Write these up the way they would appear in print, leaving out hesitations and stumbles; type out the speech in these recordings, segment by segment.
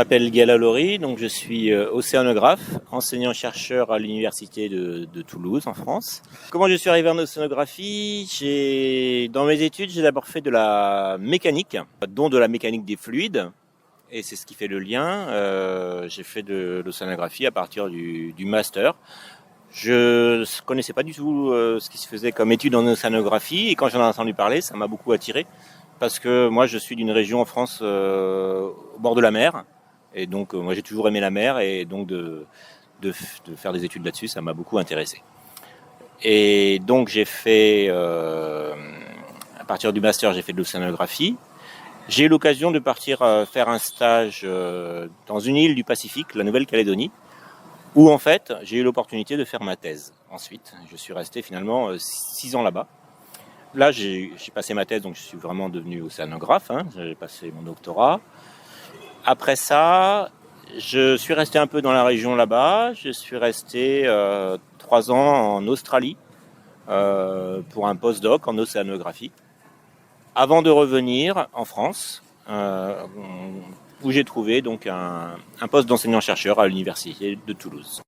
m'appelle Gala Laurie, donc je suis océanographe, enseignant-chercheur à l'université de Toulouse en France. Comment je suis arrivé en océanographie? Dans mes études, j'ai d'abord fait de la mécanique, dont de la mécanique des fluides, et c'est ce qui fait le lien. J'ai fait de l'océanographie à partir du master. Je ne connaissais pas du tout ce qui se faisait comme étude en océanographie, et quand j'en ai entendu parler, ça m'a beaucoup attiré. Parce que moi je suis d'une région en France au bord de la mer, et donc moi j'ai toujours aimé la mer, et donc de faire des études là-dessus, ça m'a beaucoup intéressé. Et donc j'ai fait, à partir du master, j'ai fait de l'océanographie. J'ai eu l'occasion de partir faire un stage dans une île du Pacifique, la Nouvelle-Calédonie, où en fait j'ai eu l'opportunité de faire ma thèse. Ensuite, je suis resté finalement 6 ans là-bas. Là, j'ai passé ma thèse, donc je suis vraiment devenu océanographe. J'ai passé mon doctorat. Après ça, je suis resté un peu dans la région là-bas. Je suis resté 3 ans en Australie pour un post-doc en océanographie, avant de revenir en France, où j'ai trouvé donc un poste d'enseignant-chercheur à l'université de Toulouse.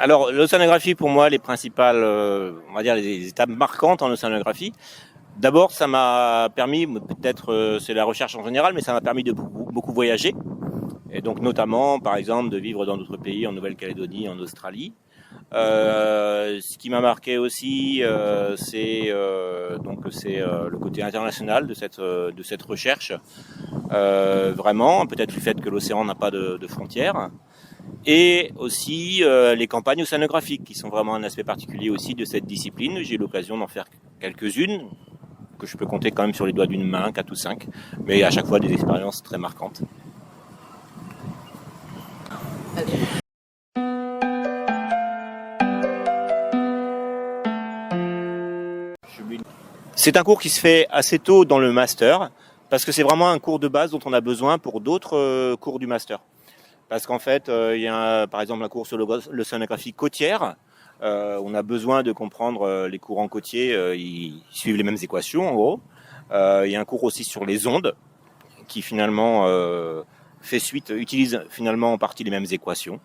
Alors, l'océanographie, pour moi, les principales, on va dire, les étapes marquantes en océanographie. D'abord, ça m'a permis, peut-être c'est la recherche en général, mais ça m'a permis de beaucoup voyager. Et donc, notamment, par exemple, de vivre dans d'autres pays, en Nouvelle-Calédonie, en Australie. Ce qui m'a marqué aussi, c'est le côté international de cette recherche. Vraiment, peut-être le fait que l'océan n'a pas de frontières. Et aussi les campagnes océanographiques, qui sont vraiment un aspect particulier aussi de cette discipline. J'ai eu l'occasion d'en faire quelques-unes, que je peux compter quand même sur les doigts d'une main, 4 ou 5, mais à chaque fois des expériences très marquantes. C'est un cours qui se fait assez tôt dans le master, parce que c'est vraiment un cours de base dont on a besoin pour d'autres cours du master. Parce qu'en fait, il y a par exemple un cours sur l'océanographie côtière. On a besoin de comprendre les courants côtiers, ils suivent les mêmes équations en gros. Il y a un cours aussi sur les ondes, qui finalement utilise finalement en partie les mêmes équations.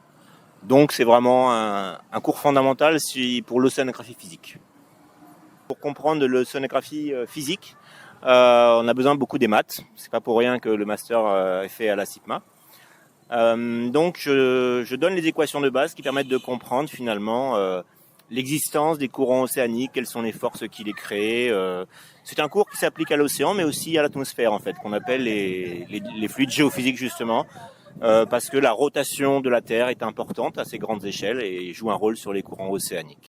Donc c'est vraiment un cours fondamental pour l'océanographie physique. Pour comprendre l'océanographie physique, on a besoin beaucoup des maths. C'est pas pour rien que le master est fait à la CIPMA. Donc je donne les équations de base qui permettent de comprendre finalement l'existence des courants océaniques, quelles sont les forces qui les créent. C'est un cours qui s'applique à l'océan, mais aussi à l'atmosphère en fait, qu'on appelle les fluides géophysiques justement, parce que la rotation de la Terre est importante à ces grandes échelles et joue un rôle sur les courants océaniques.